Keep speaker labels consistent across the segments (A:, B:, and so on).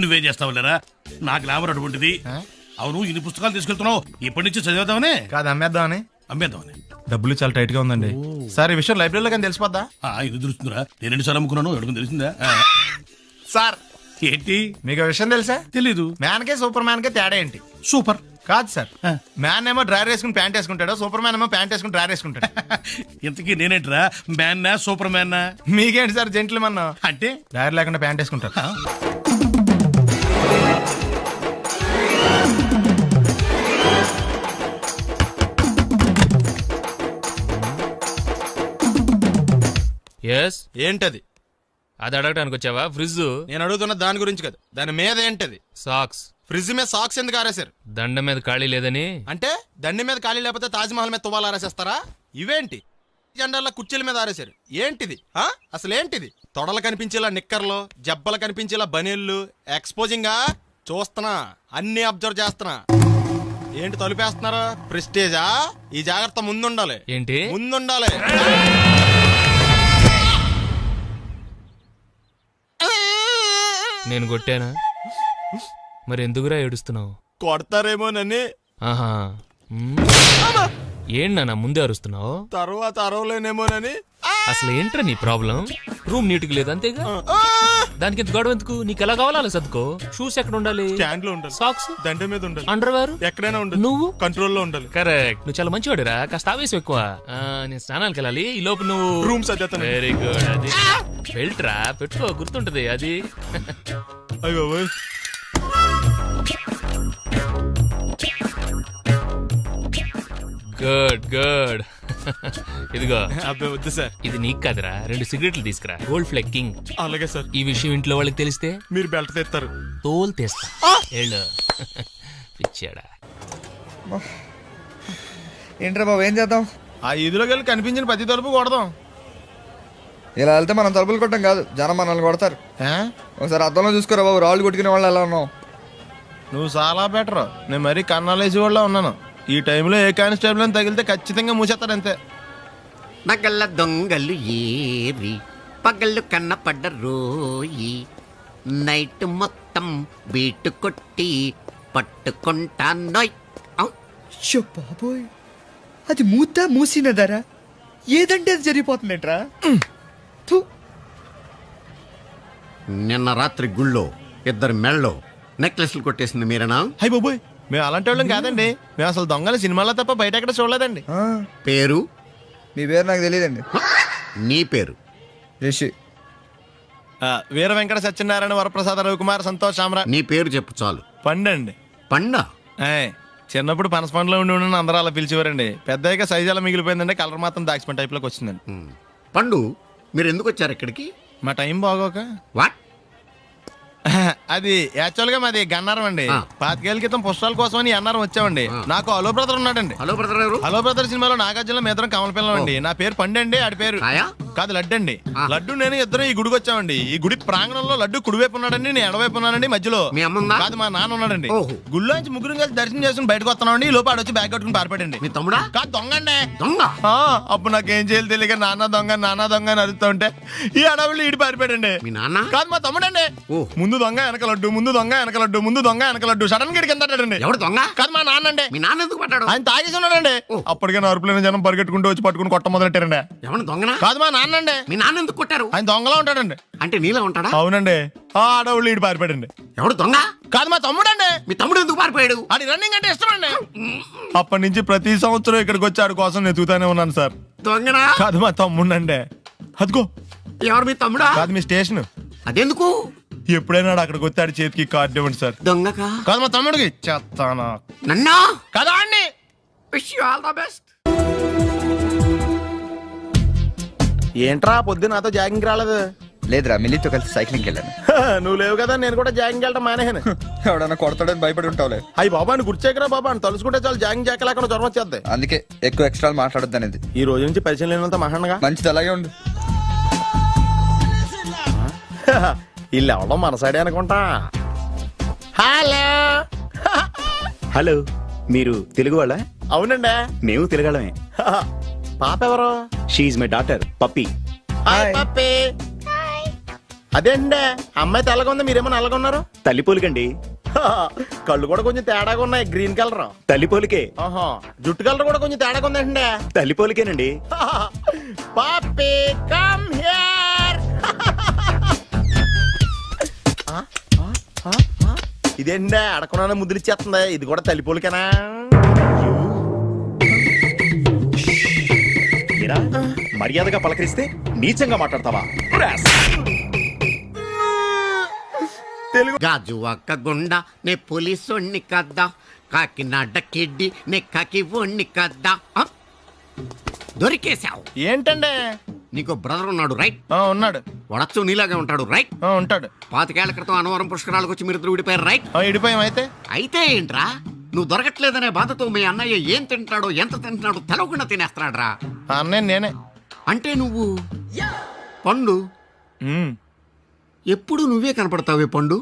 A: నువ్వేం చేస్తావు లేరా? నా గ్లామర్ అటువంటిది. అవును, ఇన్ని పుస్తకాలు తీసుకెళ్తున్నావు, ఇప్పటి నుంచి చదివేద్దామనే
B: కాదు అమ్మేద్దామని.
A: అమ్మేద్దామని.
B: డబ్బులు చాలా టైట్ గా ఉందండి సార్. ఈ విషయం లైబ్రరీలో కానీ తెలిసిపోద్దా?
A: ఇది తెలుస్తుందిరా, నేను ఎన్నిసార్లు అమ్ముకున్నాను ఎడుకుని తెలిసిందా?
B: సార్
A: ఏంటి
B: మీకు విషయం తెలుసా?
A: తెలీదు.
B: మ్యాన్ కే సూపర్ మ్యాన్ కే తేడా ఏంటి?
A: సూపర్
B: కాదు సార్, మ్యాన్ ఏమో డ్రైవర్ వేసుకుని ప్యాంట్ వేసుకుంటాడు, సూపర్ మ్యాన్ ఏమో ప్యాంట్ వేసుకుని డ్రైవర్ వేసుకుంటాడు.
A: ఇంతకీ నేనేంట్రా, మ్యాన్నా సూపర్ మ్యాన్నా?
B: మీకేంటి సార్ జెంట్లమన్
A: అంటే
B: డ్రైవర్ లేకుండా ప్యాంట్ వేసుకుంటారు.
C: ఎస్
B: ఏంటది?
C: అది అడగటానికి వచ్చావా? ఫ్రిడ్జ్.
B: నేను అడుగుతున్న దాని గురించి కదా, దాని మీద ఏంటది?
C: సాక్స్.
B: ఫ్రిడ్జ్ మీద సాక్స్ ఎందుకు ఆరేశారు?
C: దండ మీద ఖాళీ లేదని.
B: అంటే దండి మీద ఖాళీ లేకపోతే తాజ్మహల్ మీద తువ్వాలు ఆరేసేస్తారా? ఇవేంటి జెండాల కుర్చీల మీద ఆరేశారు? ఏంటిది అసలు ఏంటిది? తొడలు కనిపించేలా నిక్కర్లు, జబ్బలు కనిపించేలా బనీళ్ళు, ఎక్స్పోజింగ్ చూస్తున్నా, అన్ని అబ్జర్వ్ చేస్తున్నా. ఏంటి తలుపేస్తున్నారా? ప్రెస్టేజా? ఈ జాగ్రత్త ముందుండాలి.
C: ఏంటి
B: ముందుండాలి.
C: నేను కొట్టానా? మరి ఎందుకురా ఏడుస్తున్నావు?
B: కొడతారేమోనని.
C: ఆహా. ఏంటి నాన్న ముందే అరుస్తున్నావు?
B: తర్వాత అరవలేనేమోనని.
C: అసలు ఏంట్రా నీ ప్రాబ్లం? రూమ్ నీట్గా లేదు అంతేగా, దానికి ఎంత గొడవ ఎందుకు? నీకు ఎలా కావాలో అలా సర్దుకో. షూస్ ఎక్కడ ఉండాలి?
B: స్టాండ్ లో ఉండాలి.
C: సాక్స్
B: దండ మీద ఉండాలి.
C: అండర్వేర్
B: ఎక్కడైనా ఉండాలి.
C: నువ్వు
B: కంట్రోల్లో ఉండాలి.
C: కరెక్ట్. నువ్వు చాలా మంచివాడురా, కాస్త ఆవేశం ఎక్కువ. నేను స్నానానికి వెళ్ళాలి, ఈ లోపు నువ్వు
B: రూమ్ సర్దేస్తాను.
C: Very good. అది బెల్ట్రా, పెట్టుకో, గుర్తుంటది అది.
B: అయ్యో
C: గుడ్ గుడ్. ఇదిగో
B: అబ్బాయి వద్దు సార్.
C: ఇది నీకు కాదురా, 2 సిగరెట్లు తీసుకురా. Gold ఫ్లెగ్ king.
B: అలాగే సార్.
C: ఈ విషయం ఇంట్లో వాళ్ళకి తెలిస్తే
B: మీరు బెల్ట్ తెస్తారు.
C: తోలు తీస్తా. వెళ్ళు. పిచ్చాడా.
D: ఏంట్రా బాబు, ఏం చేద్దాం?
B: ఆ ఈదులోకి వెళ్ళి కనిపించిన ప్రతి తలుపు కొడదాం.
D: ఇలా వెళ్తే మనం తలుపులు కొట్టం కాదు, జనం మనల్ని కొడతారు. ఒకసారి అద్దంలో చూసుకోరా బాబు, రాళ్ళు కొట్టుకునే వాళ్ళు ఎలా ఉన్నావు?
B: నువ్వు చాలా బెటర్. నేను మరీ కన్నాలేసి వాళ్ళ ఉన్నాను. ఈ టైంలో ఏ కానిస్టేబుల్ అని తగిలితే ఖచ్చితంగా మూసేస్తారు అంతే.
E: నగల దొంగలు ఏరి పగళ్ళు కన్నపడ్డ రోయి, నైట్ మొత్తం బీటు కొట్టి పట్టుకుంటానోయ్.
D: షో బాబోయ్, అది మూసినదరా? ఏదంటే అది జరిగిపోతుందేంట్రా?
E: నిన్న రాత్రి గుళ్ళో 2 మెళ్ళలో నెక్లెస్లు కొట్టేసింది మీరేనా?
B: హై బాబోయ్, మేము అలాంటి వాళ్ళం కాదండి. మేము అసలు దొంగలు సినిమాలో తప్ప బయట ఎక్కడ చూడలేదండి.
E: పేరు?
D: మీ పేరు నాకు తెలియదండి.
E: నీ పేరు?
D: రిషి.
B: వీర వెంకట సత్యనారాయణ వరప్రసాద రవికుమార్ సంతోష్ సామ్రాట్.
E: నీ పేరు చెప్పు చాలు.
B: పండండి.
E: పండా?
B: చిన్నప్పుడు పనస పండులో ఉండి అందరూ అలా పిలిచేవారండి. పెద్దగా సైజ్ అలా మిగిలిపోయిందండి, కలర్ మాత్రం దాక్సిపెన్ టైప్ లోకి వచ్చిందండి.
E: పండు, మీరు ఎందుకు వచ్చారు ఇక్కడికి?
B: మా టైం బాగోక.
E: వాట్?
B: అది యాక్చువల్ గా మాది గన్నారం అండి. 25 ఏళ్ల క్రితం పుష్పాల కోసం అని అన్నారం వచ్చామండి. నాకు హలో బ్రదర్ ఉన్నాడండి.
E: హలో బ్రదర్ ఎవరు?
B: హలో బ్రదర్ సినిమాలో నాగార్జున మేదరం కమల పిల్లం అండి. నా పేరు పండండి, ఆడి పేరు కాదు లడ్డు అండి. లడ్డు నేను ఇద్దరు ఈ గుడికి వచ్చామండి. ఈ గుడి ప్రాంగణంలో లడ్డు కుడివైపు ఉన్నాడండి, నేను ఎడవైపు ఉన్నానండి. మధ్యలో
E: మీ అమ్మ
B: కాదు మా నాన్న ఉన్నాడండి. గుళ్ళోంచి ముగ్గురు కలిసి దర్శనం చేసుకుని బయటకు వస్తున్నామండి. ఈ లోపు ఆడొచ్చి బ్యాగ్ కట్టుకుని పారిపడండి.
E: మీ తమ్ముడా?
B: కాదు దొంగండి.
E: దొంగ?
B: అప్పుడు నాకేం చేయాలి తెలియక నాన్న దొంగ అని అరుస్తూ ఉంటే ఈ అడవులు ఈడి పారిపోయాడండి.
E: మీ నాన్న?
B: కాదు మా తమ్ముడండి. ముందు దొంగ వెనక లడ్డు, ముందు దొంగ వెనక లడ్డు, ముందు దొంగ వెనక లడ్డు. సడన్ గా కిందండి.
E: ఎవడు దొంగ?
B: కాదు మా నాన్న అండి.
E: మీ నాన్న ఎందుకు పట్టాడు?
B: ఆయన తాగేసి ఉన్నాడండి. అప్పటికే అరుపులైన జనం పరిగెట్టుకుంటూ వచ్చి పట్టుకుని కొట్ట మొదలెట్టారండి.
E: ఎవరు దొంగనా?
B: కాదు మా నాన్న అండి.
E: మీ నాన్న ఎందుకు కొట్టారు?
B: ఆయన దొంగలా ఉంటాడండి.
E: అంటే నీలా ఉంటాడా?
B: అవునండి. ఆ అడవులు ఈడు పారిపోయాడండి.
E: ఎవడు దొంగ?
B: కాదు మా తమ్ముడండి.
E: మీ తమ్ముడు ఎందుకు పారిపోయాడు?
B: అది రన్నింగ్ అంటే ఇష్టం అండి. అప్పటి నుంచి ప్రతి సంవత్సరం ఇక్కడికి వచ్చి ఆడి కోసం నేను ఎదుగుతానే ఉన్నాను సార్.
E: దొంగనా?
B: కాదు మా తమ్ముడండి. అదిగో.
E: ఎవరు మీ తమ్ముడా?
B: కాదు మీ స్టేషన్.
E: అదెందుకు?
B: ఎప్పుడైనా అక్కడికి వచ్చి ఆడి చేతికి కార్డు ఇవ్వండి సార్.
E: దొంగకా?
B: కాదు మా తమ్ముడికి చెత్తానా.
E: నన్నా?
B: కదా అండి.
E: Wish you all the best.
B: ఏంట్రా పొద్దు నాతో జాగింగ్ రాలేదు?
D: లేదురా, మిల్లీతో కలిసి సైక్లింగ్కి వెళ్ళాను.
B: నువ్వు లేవు కదా, నేను కూడా జాగింగ్ వెళ్ళడం మానేహాను.
D: ఎవడన్నా కొడతాడని భయపడి ఉంటావులే.
B: అయ్యి బాబా అని గుర్చేకరా బాబా అని తలుసుకుంటే చాలు జాగింగ్ లేకుండా జ్వరం వచ్చేద్ది.
D: అందుకే ఎక్కువ ఎక్స్ట్రా మాట్లాడొద్దు అనేది.
B: ఈ రోజు నుంచి పరిచయం లేనంత మహానగా
D: మంచిది, అలాగే ఉండు.
B: వీళ్ళు ఎవడం మన సైడే అనుకుంటా. హలో.
F: హలో, మీరు తెలుగు వాళ్ళ?
B: అవునండి,
F: మేము తెలుగాళ్ళమే.
B: పాప ఎవరు?
F: She's my daughter Pappi.
B: Hi Pappi. అదేంటే అమ్మాయి తెల్లగా ఉంది, మీరేమో నల్లగా ఉన్నారు.
F: తల్లిపోలికండి.
B: కళ్ళు కూడా కొంచెం తేడాగా ఉన్నాయి, గ్రీన్ కలర్.
F: తల్లిపోలికే.
B: ఆహా, జుట్టు కలర్ కూడా కొంచెం తేడాగా ఉందండి.
F: తల్లిపోలికేనండి.
B: Pappi come here. ఇదేంటే అడగకుండా ముద్దులు ఇచ్చేస్తుంది, ఇది కూడా తల్లిపోలికేనా?
F: ఏరా, మర్యాదగా పలకరిస్తే నీచంగా మాట్లాడతావా?
E: గాజు ఒక్క గుండ నే పోలీసోణ్ణి కద్దా, కాకినాడ కిడ్డి నే కాకి ఓణ్ణి కద్దా. దొరికేశావు.
B: ఏంటండి?
E: నీకు బ్రదర్ ఉన్నాడు రైట్?
B: ఉన్నాడు.
E: వడచ్చు నీలాగా ఉంటాడు రైట్?
B: ఉంటాడు.
E: 25 ఏళ్ల క్రితం అన్నవరం పుష్కరాలకు వచ్చి మీరిద్దరు విడిపోయారు రైట్?
B: ఇడిపోయాం. అయితే
E: అయితే ఏంట్రా, నువ్వు దొరకట్లేదనే బాధతో మీ అన్నయ్య ఏం తింటాడో ఎంత తింటున్నాడో తెలవకుండా తినేస్తున్నాడ్రా.
B: అన్నయ్య నేనే.
E: అంటే నువ్వు పండు ఎప్పుడు నువ్వే కనపడతావే పండు.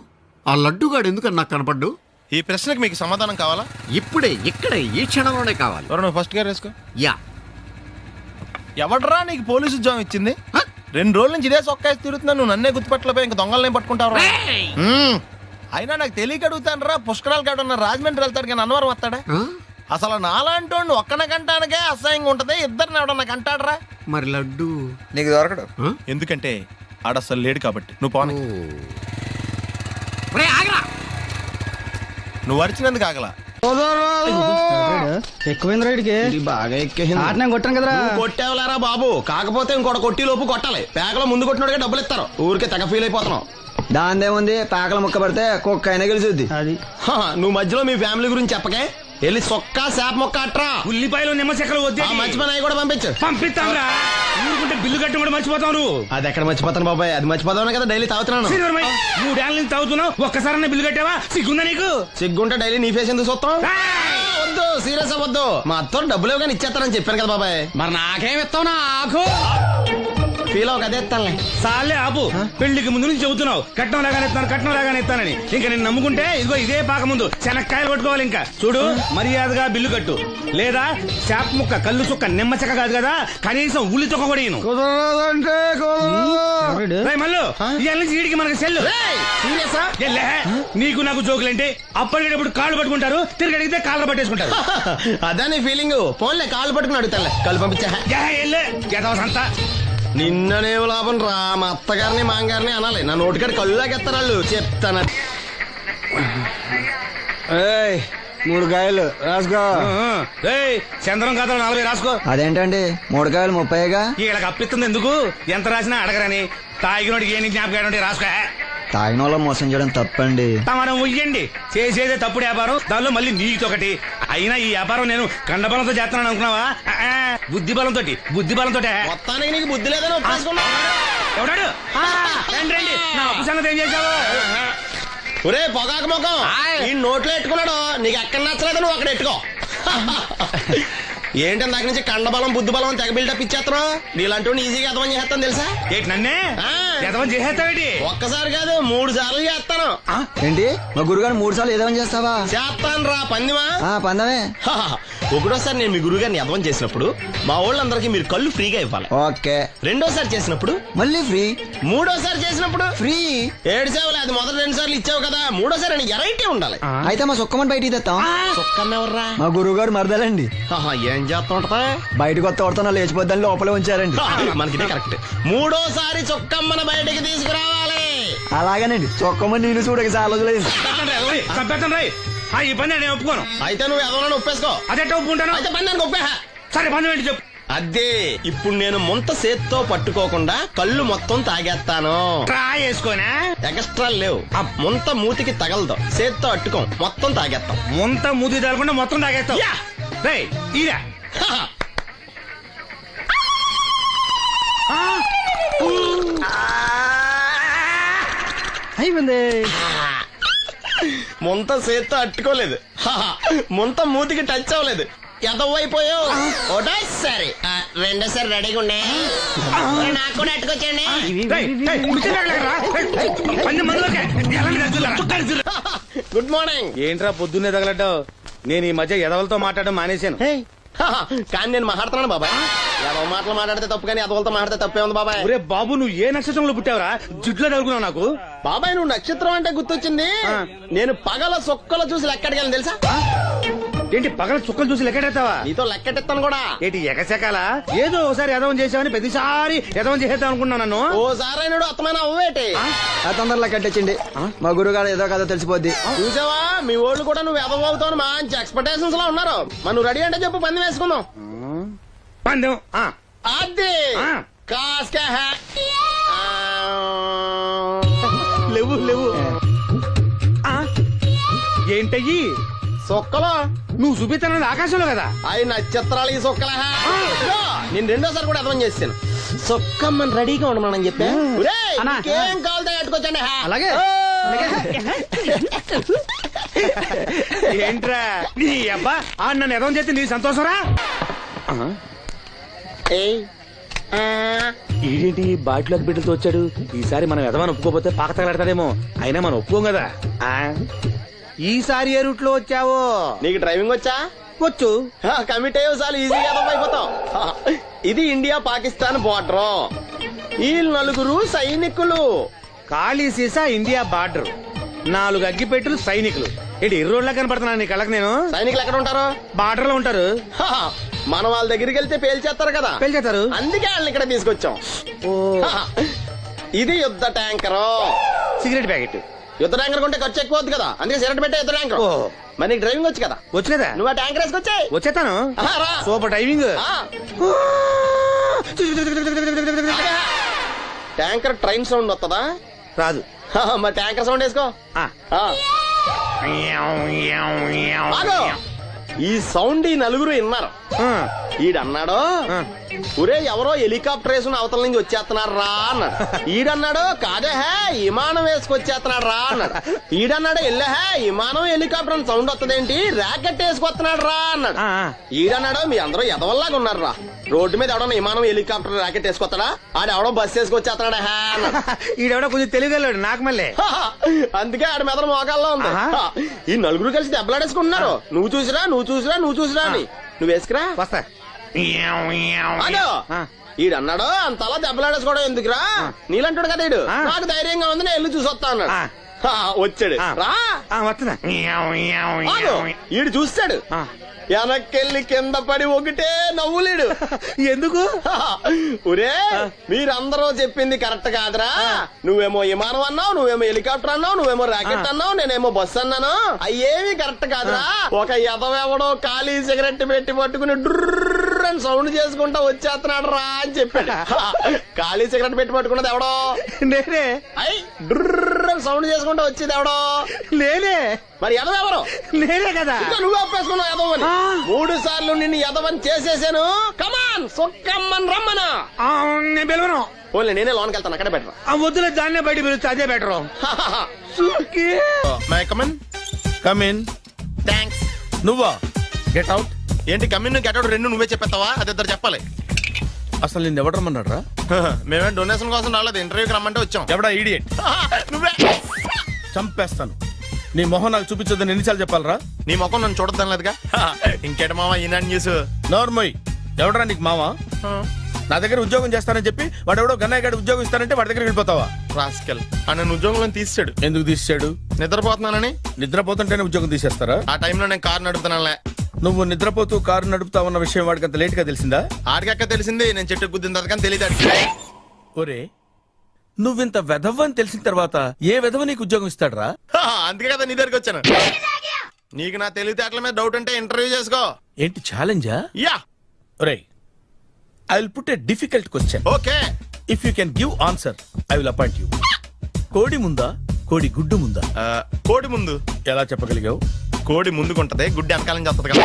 E: ఆ లడ్డుగాడు ఎందుకని నాకు కనపడ్డు?
B: ఈ ప్రశ్నకు మీకు సమాధానం కావాలా?
E: ఇప్పుడే ఇక్కడే ఈ క్షణంలోనే కావాలి.
B: నువ్వు ఫస్ట్ గేర్ వేసుకో.
E: యా.
B: ఎవడరా నీకు పోలీసు ఉద్యోగం ఇచ్చింది? 2 రోజుల నుంచి ఇదే సొక్కాసి తిరుగుతున్నా, నువ్వు నన్నే గుర్తుపట్టలేపోయి ఇంక దొంగలనే పట్టుకుంటావు.
E: రేయ్!
B: అయినా నాకు తెలియక అడుగుతాను రా, పుష్కరాలు కాడున్న రాజమండ్రి వెళ్తాడు కానీ అన్నవరం వస్తాడా?
E: ఆ?
B: అసలు నాలాంటి ఒక్కన కంటానికే అసహ్యంగా ఉంటది, ఇద్దరిని ఎవడన్నా కంటాడరా?
E: మరి లడ్డు
D: నీకు దొరకడు.
E: ఆ?
B: ఎందుకంటే ఆడ అసలు లేడు కాబట్టి. నువ్వు పోనీ.
E: ఒరేయ్, ఆగరా.
B: నువ్వు అరిచినందుకు ఆగలా.
G: ఎక్కువైంది రైడ్కి బాగా ఎక్కేసింది. కొట్టాను కదరా.
B: కొట్టేవలేరా బాబు, కాకపోతే ఇంకోటి కొట్టి లోపు కొట్టాలి. పేకలో ముందు కొట్టినోడిగా డబ్బులు ఇస్తారు. ఊరికే తెగ ఫీల్ అయిపోతున్నావు.
G: దాందేముంది, పేకల ముక్క పడితే కుక్క అయినా గెలిచుద్ది. అది
B: నువ్వు మధ్యలో మీ ఫ్యామిలీ గురించి చెప్పకే. వెళ్ళి సొక్క శాప మొక్క అట్రా.
H: ఉల్లిపాయలు నిమ్మచెక్కలు వద్దే
B: మంచి పని అవి కూడా పంపించు.
H: పంపిస్తాంరా. ఊరుకుంటే బిల్లు కట్టి కూడా మర్చిపోతావు నువ్వు.
B: అది ఎక్కడ మర్చిపోతాను బాబాయ్, అది మర్చిపోతాను కదా డైలీ తాగుతున్నాను.
H: 3 ఏళ్ళ నుంచి తాగుతున్నావు, ఒక్కసారి బిల్లు కట్టావా? సిగ్గుందా నీకు?
B: సిగ్గుంటే డైలీ నీ ఫేస్ ఎందుకు చూస్తాం? వద్దు, సీరియస్ అవ్వద్దు. మా అత్తో డబ్బులు ఇవ్వగానే ఇచ్చేస్తానని చెప్పాను కదా బాబాయ్.
H: మరి నాకేం ఇస్తావు? నాకు
B: ఫీల్ అవ్వక అదే ఇస్తానులే.
H: సాలే ఆపు. పెళ్లికి ముందు నుంచి చెబుతున్నావు కట్నం లాగానే ఇస్తాను, కట్నం లాగానే ఇస్తానని. ఇంకా నేను నమ్ముకుంటే ఇదిగో ఇదే పాక ముందు శనక్కాయలు కొట్టుకోవాలి. ఇంకా చూడు, మర్యాదగా బిల్లు కట్టు, లేదా చేప ముక్క కళ్ళు చుక్క నిమ్మ చెక్క కాదు కదా, కనీసం ఉల్లి చుక్క కూడా ఇయ్యను. రేయ్ మల్లు, ఇవాళ నుంచి వీడికి మనకి సెల్లు. ఎల్లే, నీకు నాకు జోకులంటే అప్పటికేటప్పుడు కాళ్ళు పట్టుకుంటారు, తిరిగి అడిగితే కాళ్ళు పట్టేసుకుంటారు.
B: అదే నీ ఫీలింగ్. ఫోన్లే కాళ్ళు పట్టుకుని అడుగుతానులే, కాళ్ళు పంపించా.
H: సంతా
B: నిన్ననే లాభం రా. మా అత్తగారిని మాంగారిని అనాలి, నా నోటికాడి కళ్ళులాగెత్తారు వాళ్ళు. చెప్తాను.
G: 3 కాయలు రాసుకో.
H: చంద్రం కథలు 40 రాసుకో.
G: అదేంటండి 3 కాయలు 30గా?
H: వీళ్ళకి అప్పిస్తుంది ఎందుకు? ఎంత రాసినా అడగరని. తాగినోడికి ఏ జ్ఞాపకం రాసుకో.
G: తాగిన వాళ్ళ మోసం చేయడం తప్పండి.
H: మనం ఉయ్యండి, చేసేదే తప్పుడు వ్యాపారం, దానిలో మళ్ళీ నీతోకటి. అయినా ఈ వ్యాపారం నేను కండబలంతో చేస్తున్నాను అనుకున్నావా? బుద్ధి బలంతో.
B: మొత్తానికి నీకు బుద్ధి లేదని ఒప్పేసుకున్నా.
H: ఎవడాడు? రండి, నా అప్పు సంగతి ఏం చేశావు?
B: ఒరే పొగాకు ముఖం, ఈ నోట్లో ఎట్టుకున్నాడు. నీకు ఎక్కడ నచ్చలేదు, నువ్వు అక్కడ ఎట్టుకో. ఏంటి దాని నుంచి కండబలం బుద్ధి బలం తెగ బిల్డప్ ఇచ్చేస్తున్నావు? నీలాంటి ఈజీగా అర్థం చేస్తాను తెలుసా?
H: ఏంటి నన్నే ఎదవం చేసేస్తావేంటి?
B: ఒక్కసారి కాదు 3 సార్లు చేస్తాను.
G: ఏంటి మా గురుగారు 3 సార్లు ఏదైనా చేస్తావా?
B: చేస్తాను రా పందిమా.
G: పందమే.
B: ఒకటోసారి నేను మీ గురువు గారిని అర్థం చేసినప్పుడు మా వాళ్ళందరికీ మీరు కళ్ళు ఫ్రీగా ఇవ్వాలి.
G: ఓకే.
B: రెండోసారి చేసినప్పుడు
G: మళ్ళీ ఫ్రీ.
B: మూడోసారి చేసినప్పుడు
G: ఫ్రీ.
B: 7 సేవలు. అది మొదటి 2 సార్లు ఇచ్చావు కదా, మూడోసారి ఎరైటీ ఉండాలి.
G: అయితే మా సుక్కమని బయటికి తెస్తాం.
B: సుక్కమ్మెవర్రా?
G: మా గురువు గారు మరదలండి.
B: ఏం చేస్తా ఉంటదా?
G: బయటకు వస్తే కొడతా లేచిపోద్దని లోపలే ఉంచారండి.
B: మనకి కరెక్ట్. మూడోసారి చొక్కమ్మన బయటికి తీసుకురావాలి.
G: అలాగేనండి, చొక్కమని నేను చూడక చాలా రోజులైంది.
H: ఈ పని నేను ఒప్పుకోను.
B: అయితే నువ్వు ఎవరైనా ఒప్పేసుకో.
H: అదే ఒప్పుకుంటాను.
B: అయితే పని నేను ఒప్పేహా.
H: సరే పని ఏంటి చెప్పు.
B: అదే ఇప్పుడు నేను ముంత చేత్తో పట్టుకోకుండా కళ్ళు మొత్తం తాగేస్తాను.
H: ట్రై చేసుకోనా?
B: ఎక్స్ట్రా లేవు. ముంత మూతికి తగలదు, చేత్తో అట్టుకోం, మొత్తం తాగేస్తాం.
H: ముంత మూతి తగలకుండా మొత్తం తాగేస్తావు. ఇదా
G: అయిపోయింది.
B: ముంత చేత్తో అట్టుకోలేదు, ముంత మూతికి టచ్ అవ్వలేదు, ఎదవైపోయావు. ఒకటోసారి రెండోసారి రెడీగా ఉండే. నాకు కూడా అట్టుకొచ్చండి. Good morning.
H: ఏంట్రా పొద్దున్నే తగలడ్డావు? నేను ఈ మధ్య ఎదవలతో మాట్లాడడం మానేశాను.
B: కానీ నేను మాట్లాడుతున్నాను బాబాయ్. ఏదో మాటలు మాట్లాడితే తప్పు, కానీ అదోలతో మాట్లాడితే తప్పే ఉంది బాబాయ్.
H: ఒరే బాబు, నువ్వు ఏ నక్షత్రంలో పుట్టావురా? జిడ్లో తగులుకున్నావు నాకు.
B: బాబాయ్ నువ్వు నక్షత్రం అంటే గుర్తొచ్చింది. నేను పగల సొక్కలు చూసి లెక్కడికి తెలుసా?
H: ఏంటి పగల చుక్కలు చూసి లెక్కెడతావా?
B: నీతో లెక్కెట్టిస్తాను కూడా.
H: ఏంటి ఎగసెకాల? ఏదో ఒకసారి ఎదవం చేసావని ప్రతిసారి ఎదవం చేసేద్దాం అనుకున్నాను నన్ను.
B: ఓసారైనడు అత్తమైన అవ్వేటి.
G: ఆ తొందరలో కట్టించండి, మా గురుగారు ఏదో కథ తెలిసిపోద్ది.
B: చూసావా, మీ వాళ్ళు కూడా నువ్వు ఎదవవుతావు మంచి ఎక్స్పెక్టేషన్స్ లో ఉన్నారు. మరి నువ్వు రెడీ అంటే చెప్పు, పంది వేసుకుందాం.
H: పందెం.
B: అది
H: ఆ.
B: కాస్క
H: లేవు లేవు. ఏంటయ్యి
B: సొక్కలో
H: నువ్వు చూపిస్తానది ఆకాశంలో కదా?
B: అవి నక్షత్రాలు ఈ సొక్కల. నేను రెండోసారి కూడా అర్థం చేశాను. సొక్కమ్మని రెడీగా ఉండమని చెప్పా. ఏం కావాలి కట్టుకోవచ్చండి.
H: అలాగే. ఏంట్రా నీ అబ్బా నన్ను ఎదవం చేస్తే నీ సంతోషరా? ఈడేంటి బాటిలోకి బిడ్డలతో వచ్చాడు? ఈసారి మనం ఎదవని ఒప్పుకోపోతే పాక తగలాడతాడేమో. అయినా మనం ఒప్పుకోం కదా. ఈసారి ఏ రూట్ లో వచ్చావో?
B: నీకు డ్రైవింగ్ వచ్చా?
H: వచ్చు.
B: కమిట్ అయ్యే సార్లు ఈజీగా అయిపోతాం. ఇది ఇండియా పాకిస్తాన్ బోర్డర్. ఈ నలుగురు సైనికులు.
H: ఖాళీ సీసా ఇండియా బార్డర్, 4 అగ్గిపెట్టులు సైనికులు. ఏంటి ఎర్రోడ్లా కనపడుతున్నాను నీ కళ్ళకి నేను?
B: సైనికులు ఎక్కడ ఉంటారు?
H: బార్డర్ లో ఉంటారు.
B: మనం వాళ్ళ దగ్గరికి వెళ్తే పేల్చేస్తారు కదా,
H: పెళ్తారు.
B: అందుకే వాళ్ళని ఇక్కడ తీసుకొచ్చాం. ఇది యుద్ధ ట్యాంకర్.
H: Cigarette packet.
B: యుద్ధ ట్యాంకర్ కొంటే ఖర్చు ఎక్కువ అవుతుంది కదా, అందుకే సిగరెట్ పెట్టే యుద్ధ ట్యాంకర్. మరి నీకు డ్రైవింగ్ వచ్చు కదా?
H: వచ్చు కదా.
B: నువ్వు ఆ ట్యాంకర్ వేసుకొచ్చాయి.
H: వచ్చేస్తాను. Super driving.
B: Tanker train sound వస్తుందా?
H: రాదు.
B: మరి ట్యాంకర్ సౌండ్ వేసుకో. ఆగు. ఈ సౌండ్ ఈ నలుగురు విన్నారు. ఈడన్నాడు, ఒరే ఎవరో హెలికాప్టర్ వేసుకుని అవతల నుంచి వచ్చేస్తున్నాడు రా అన్నాడు. ఈడన్నాడు, కాదే విమానం వేసుకొచ్చేస్తున్నాడు రా అన్నాడు. ఈడన్నాడు, ఎల్లహే విమానం హెలికాప్టర్ అని సౌండ్ వస్తుందేంటి, ర్యాకెట్ వేసుకొస్తున్నాడు రా అన్నాడు. ఈడన్నాడు, మీ అందరూ ఎదవల్లాగా ఉన్నారు రా, రోడ్డు మీద ఎవడన్నా విమానం హెలికాప్టర్ ర్యాకెట్ వేసుకొస్తాడా? ఆడెవడో బస్సు వేసుకొచ్చేస్తున్నాడా అన్నాడు.
H: ఈడెవడో కొంచెం తెలియగలడు నాకు మళ్ళీ.
B: అందుకే ఆడ మీద మోకాల్లో ఉంది. ఈ నలుగురు కలిసి దెబ్బలాడేసుకుంటున్నారు. నువ్వు చూసిరా అని. నువ్వు వేసుకురా.
H: వస్తా.
B: ఈడన్నాడు, అంతలా దెబ్బలాడేసుకోవడం ఎందుకురా, నీలంటాడు కదా ఈడు. నాకు ధైర్యంగా ఉంది, నేను వెళ్ళి చూసి వస్తా అన్నాడు. వచ్చాడు రా.
H: వస్తున్నా.
B: ఈడు చూస్తాడు, వెనక్కెళ్ళి కింద పడి ఒకటే నవ్వులేడు.
H: ఎందుకు?
B: ఒరే మీరందరూ చెప్పింది కరెక్ట్ కాదురా. నువ్వేమో విమానం అన్నావు, నువ్వేమో హెలికాప్టర్ అన్నావు, నువ్వేమో రాకెట్ అన్నావు, నేనేమో బస్సు అన్నాను. అయ్యేవి కరెక్ట్ కాదురా. ఒక ఎదవెవడో ఖాళీ సిగరెట్ పెట్టి పట్టుకుని డ్రర్ అని సౌండ్ చేసుకుంటా వచ్చేస్తున్నాడు రా అని చెప్పాడు. ఖాళీ సిగరెట్ పెట్టి పట్టుకున్నది ఎవడో?
H: నేనే.
B: అయ్యి డ్రర్ అని సౌండ్ చేసుకుంటా వచ్చేది ఎవడో?
H: నేనే.
B: మరి ఎదవెవరు?
H: నేనే కదా.
B: నువ్వు ఒప్పేసుకున్నావు ఎదవని. 3 సార్లు నిన్ను ఎదవని చేసేసాను. కమాన్ సొక్కమ్మని రమ్మను.
H: నేను పిలవను.
B: ఓన్లీ నేనే లోన్కి వెళ్తాను, అక్కడే బెటర్.
H: వద్దులే, దాన్నే బయట పిలుస్తా, అదే బెటర్.
B: కమిన్.
A: థ్యాంక్స్. నువ్వా? Get out.
B: ఏంటి కమిన్ గెట్ అవుట్ రెండు నువ్వే చెప్పేస్తావా? అది ఇద్దరు చెప్పాలి.
A: అసలు నిన్ను ఎవడు రమ్మన్నాడు రా?
B: మేమే డొనేషన్ కోసం రాలేదు, ఇంటర్వ్యూకి రమ్మంటే వచ్చాం.
A: ఎవడా ఈడియట్?
B: నువ్వే.
A: చంపేస్తాను. నీ మొహం నాకు చూపించొద్దని ఎన్నిసార్లు చెప్పాలరా?
B: నీ ముఖం నన్ను చూడద్దాం లేదుగా. ఇంకేట మావా ఈనాడు న్యూస్.
A: నోర్మోయ్, ఎవడరా నీకు మావా? నా దగ్గర ఉద్యోగం చేస్తానని చెప్పి వాడు ఎవడో గన్నయ్య గారి ఉద్యోగం ఇస్తానంటే వాడి దగ్గర వెళ్ళిపోతావా?
B: రాస్కెల్ నన్ను ఉద్యోగంలో తీసాడు.
A: ఎందుకు తీసాడు?
B: నిద్రపోతున్నానని.
A: నిద్రపోతుంటేనే ఉద్యోగం తీసేస్తారా?
B: ఆ టైంలో నేను కారు నడుపుతున్నానులే.
A: నువ్వు నిద్రపోతూ కారు నడుపుతా ఉన్న విషయం వాడికి అంత లేట్ గా తెలిసిందా?
B: ఆడికక్క తెలిసింది, నేను చెట్టు గుద్దిన తర్వాత కానీ తెలియదు.
A: ఒరే, నువ్వింత వెధవ్ అని తెలిసిన తర్వాత ఏ వెధవ నీకు ఉద్యోగం ఇస్తాడరా?
B: అందుకే కదా నీ దగ్గరికి వచ్చాను. నీకు నా తెలివితేటల మీద డౌట్ అంటే ఇంటర్వ్యూ చేసుకో.
A: ఏంటి ఛాలెంజా?
B: యా.
A: ఒరే, I will put a difficult question.
B: Okay.
A: If you can give answer I will appoint you. కోడి ముందా, కోడి గుడ్డు ముందా?
B: కోడి ముందు.
A: ఎలా చెప్పగలిగావు?
B: కోడి ముందుకుంటది, గుడ్డి వెనకాలని చేస్తుంది కదా.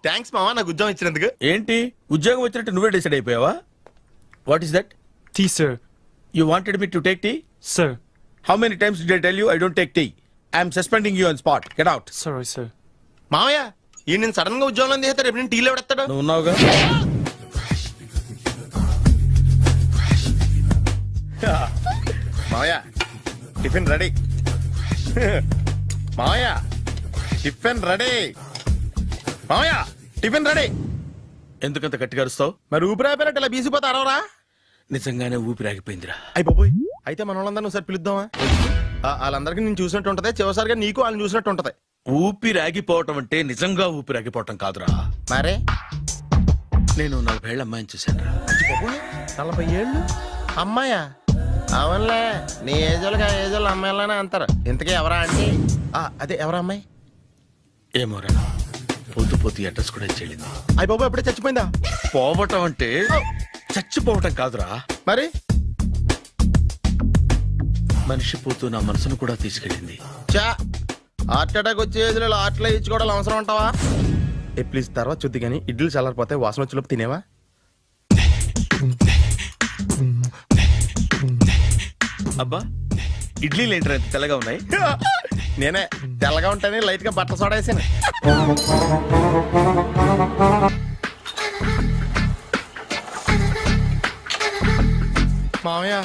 B: థ్యాంక్స్ మావా నాకు ఉద్యోగం ఇచ్చినందుకు.
A: ఏంటి ఉద్యోగం వచ్చినట్టు నువ్వే డిసైడ్ అయిపోయావా? What is that?
I: Tea, sir.
A: You wanted me to take tea?
I: Sir.
A: How many times did I tell you I don't take tea? I am suspending you on spot. Get out.
I: Sorry, sir.
B: మావయ్య ఈ నేను sudden గా ఉద్యోగంలో తీస్తాడు, రేపు నేను టీలో పెడతాడు.
A: నువ్వు ఉన్నావుగా.
B: మావయ్య టిఫిన్ రెడీ. మావయ్య టిఫిన్ రెడీ. మావయ్య టిఫిన్ రెడీ.
A: ఎందుకంత గట్టిగా అరుస్తావు?
B: మరి ఊపిరి అయిపోయినట్టు ఇలా బీసిపోతే అరవరా?
A: నిజంగానే ఊపిరాగిపోయిందిరా.
B: అయ్యి బాబోయ్, అయితే మన వాళ్ళందరినీ ఒకసారి పిలుద్దామా? వాళ్ళందరికీ నేను చూసినట్టు ఉంటది, చివరిసారిగా నీకు వాళ్ళని చూసినట్టు ఉంటది.
A: ఊపిరాగిపోవటం అంటే నిజంగా ఊపిరాగిపోవటం కాదురా.
B: మరే
A: నేను 40 ఏళ్ల అమ్మాయిని చూశాను రా.
B: 40 ఏళ్ళు అమ్మాయా? అవునులే, నీ ఏజోళ్ళకి ఆ ఏజోళ్ళు అమ్మాయిలానే అంటారు. ఇంతకీ ఎవరా అంటే అదే ఎవరా అమ్మాయి?
A: ఏమోరా, పొద్దు పొద్దు అడ్రస్ కూడా చెల్లింది.
B: అయ్యి బాబు ఎప్పుడే చచ్చిపోయిందా?
A: పోవటం అంటే చచ్చిపోవటం కాదురా,
B: మరి
A: మనిషి పోతూ నా మనసును కూడా తీసుకెళ్ళింది.
B: చా, హార్ట్ అటాక్ వచ్చే ఏజ్లో హార్ట్లో ఇచ్చుకోవడం అవసరం ఉంటావా? ప్లీజ్ తర్వాత చూద్ది కానీ ఇడ్లీలు చల్లారిపోతే వాసన వచ్చేలోపు తినేవా?
A: అబ్బా, ఇడ్లీలు ఏంటరా ఇంత తెల్లగా ఉన్నాయి?
B: నేనే తెల్లగా ఉంటానే లైట్ గా బట్టలు సోడేసాను. మామయ్య,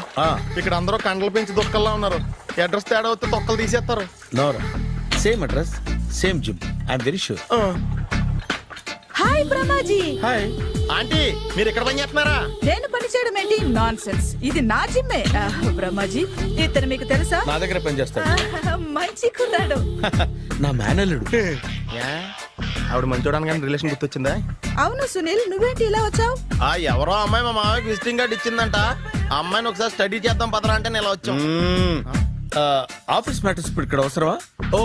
B: ఇక్కడ అందరూ కండలు పెంచి దుక్కల్లా ఉన్నారు. అడ్రస్ తేడా వస్తే తొక్కలు తీసేస్తారు.
A: Nora, same address same gym, I'm very sure.
I: Hi Brahmaji.
A: Hi
B: aunty, మీరు ఇక్కడ పని చేస్తున్నారా?
I: నేను పని చేయడం ఏంటి? నాన్ సెన్స్, ఇది నా జిమ్మే. బ్రహ్మాజీ, ఇతను మీకు తెలుసా?
A: నా దగ్గర పని చేస్తాడు.
I: మంచి కుర్రాడు.
A: నా మేనల్లుడు.
B: ఆవిడ మంచి చూడడానికి రిలేషన్ గుర్తొచ్చిందా?
I: అవును సునీల్, నువ్వేంటి ఇలా వచ్చావు?
B: ఎవరో అమ్మాయి మా మామయ్యకి విజిటింగ్ కార్డు ఇచ్చిందంట. ఆ అమ్మాయిని ఒకసారి స్టడీ చేద్దాం పదరా అంటే నేను ఇలా వచ్చాం.
A: ఆఫీస్ మ్యాటర్స్ ఇప్పుడు ఇక్కడ అవసరమా? ఓ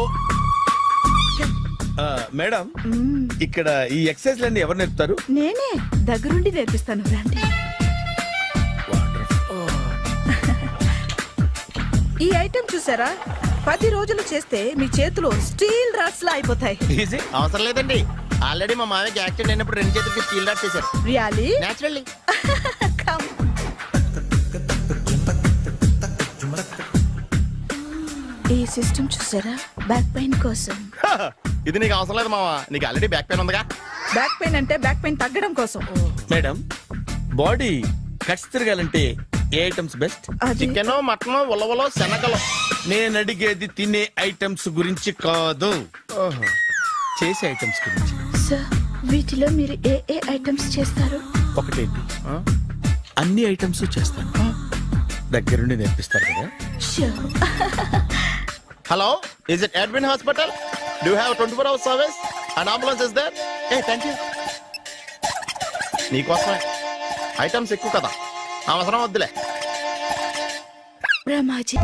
A: మేడం, ఇక్కడ ఈ ఎక్సర్సైజ్ లన్నీ ఎవరు నేర్పుతారు?
I: నేనే దగ్గరుండి నేర్పిస్తాను, రండి. ఈ ఐటెం చూసారా? 10 రోజులు చేస్తే మీ చేతులు స్టీల్ రాట్స్ లా అయిపోతాయి.
A: ఈజీ.
B: అవసరం లేదండి, ఆల్రెడీ మా మామయ్యకి యాక్సిడెంట్ అయినప్పుడు 2 చేతులకి స్టీల్ డాట్ చేశారు.
I: రియల్లీ?
B: నేచురల్లీ.
I: Come. ఈ సిస్టమ్ చూసారా? బ్యాక్ పెయిన్ కోసం.
B: ఇది నీకు అవసరం లేదు మావా, నీకు ఆల్రెడీ బ్యాక్ పెయిన్ ఉందిగా.
I: బ్యాక్ పెయిన్ అంటే బ్యాక్ పెయిన్ తగ్గడం కోసం.
A: మేడం, బాడీ కట్స్ తిరగాలంటే ఏ ఐటమ్స్ బెస్ట్?
I: అది
B: చికెన్, మటన్, ఉలవలో, శనగలు.
A: నేను అడిగేది తినే ఐటమ్స్ గురించి కాదు, చేసే ఐటమ్స్ గురించి.
I: సార్, వీటిలో మీరు ఏ ఏ ఐటమ్స్ చేస్తారు?
A: ఒకటేంటి, అన్ని ఐటమ్స్ చేస్తాను. దగ్గరుండి నేర్పిస్తారు కదా.
I: Sure.
B: Hello, is it admin hospital? Do have 24 hours service and ambulance is there? Thank you. నీకోసమే ఐటమ్స్ ఎక్కువ కదా, అవసరం వద్దులే.
I: బ్రహ్మాజీ,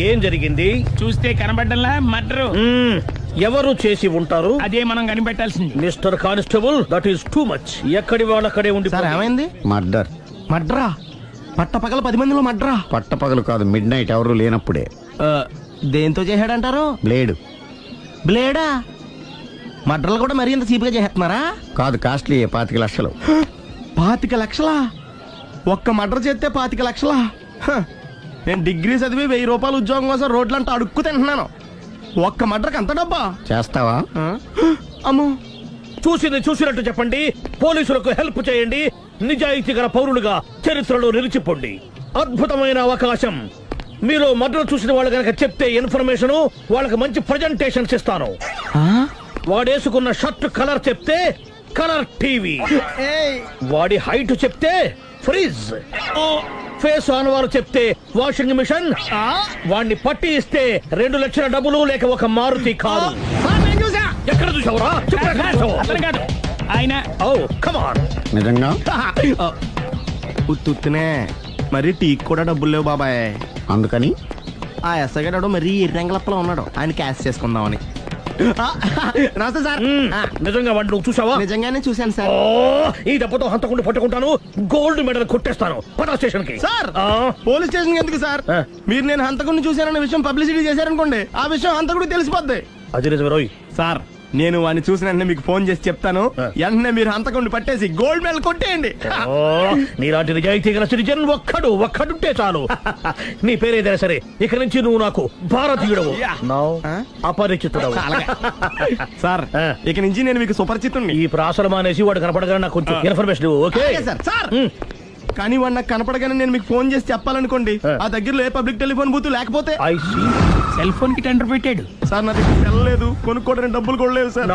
H: ఏం జరిగింది?
J: చూస్తే కనబడ్డంలా మర్డరు.
H: ఎవరు చేసి ఉంటారు?
J: అదే మనం కనిపెట్టాల్సింది.
H: Mister constable, that is too much. ఎక్కడి వాళ్ళక్కడే ఉండి.
B: ఏమైంది?
G: మర్డర్.
B: మడ్రా? పట్టపగల 10 మందిలో మడ్రా?
G: పట్టపగలు కాదు, మిడ్ నైట్ ఎవరు లేనప్పుడే.
B: దేంతో చేశాడంటారు?
G: బ్లేడ్.
B: బ్లేడా? మడ్రలు కూడా మరీ ఇంత చీప్గా చేస్తున్నారా?
G: కాదు, కాస్ట్లీ 25 లక్షలు.
B: 25 లక్షలా? ఒక్క మడ్ర చేస్తే 25 లక్షలా? నేను డిగ్రీ చదివి 1000 రూపాయలు ఉద్యోగం కోసం రోడ్లంతా అడుక్కు తింటున్నాను. ఒక్క మడ్రకు అంత డబ్బా?
G: చేస్తావా?
B: అమ్మో,
H: చూసింది చూసినట్టు చెప్పండి. పోలీసులకు హెల్ప్ చేయండి. నిజాయితీ గల పౌరులుగా చరిత్రలో నిలిచిపోండి. అద్భుతమైన అవకాశం. మీలో మర్డర్ చూసిన వాళ్ళు కనుక చెప్తే ఇన్ఫర్మేషన్, వాళ్ళకి మంచి ప్రజెంటేషన్స్ ఇస్తాను. వాడేసుకున్న షర్ట్ కలర్ చెప్తే కలర్ టీవీ, వాడి హైట్ చెప్తే ఫ్రిజ్, ఫేస్ ఆన్ వారు చెప్తే వాషింగ్ మిషన్, వాడిని పట్టి ఇస్తే 2 లక్షల డబ్బులు లేక ఒక మారుతి కారు. ఎక్కడ చూసావురా?
J: ఆయన
G: నిజంగా?
B: ఉత్తునే మరి టీకి కూడా డబ్బులు లేవు బాబాయ్.
G: అందుకని
B: ఆ ఎస్ఐ గారు మరీ ఎర్రంగలప్పలో ఉన్నాడు, ఆయన క్యాష్ చేసుకుందామని. నమస్తే సార్.
H: నిజంగా వాడిని నువ్వు చూసావా?
B: నిజంగానే చూశాను సార్.
H: ఈ దెబ్బతో హంతకుండా పట్టుకుంటాను, గోల్డ్ మెడల్ కొట్టేస్తాను. పటా స్టేషన్ కి.
B: సార్, పోలీస్ స్టేషన్ ఎందుకు సార్? మీరు నేను హంతకుడిని చూశానన్న విషయం పబ్లిసిటీ చేశారనుకోండి, ఆ విషయం హంతకుడికి తెలిసిపోద్ది.
H: అది నిజమే రోయ్.
B: సార్,
H: నేను వాడిని చూసిన వెంటనే మీకు ఫోన్ చేసి చెప్తాను. వెంటనే మీరు హంతకుండా పట్టేసి గోల్డ్ మెడల్ కొట్టేయండి.
J: నీలాంటి నిజాయితీ గల సిటిజన్ ఒక్కడుంటే చాలు. నీ పేరేదైనా సరే ఇక నుంచి నువ్వు నాకు భారతీయుడవు, అపరిచితుడవు.
H: సార్ ఇక నుంచి నేను మీకు సుపరిచితుణ్ణి.
J: ఈ ప్రాసలం అనేసి వాడు కనపడగానే నాకు కొంచెం ఇన్ఫర్మేషన్ ఇవ్వు, ఓకే?
H: సార్ సార్ కానీ వాడు నాకు కనపడగానే నేను మీకు ఫోన్ చేసి చెప్పాలనుకోండి, ఆ దగ్గరలో ఏ పబ్లిక్ టెలిఫోన్ బూత్ లేకపోతే
J: సెల్ ఫోన్ కి టెండర్ పెట్టాడు.
H: సార్ నా దగ్గర వెళ్ళలేదు, కొనుక్కోవడానికి డబ్బులు కూడా లేవు సార్.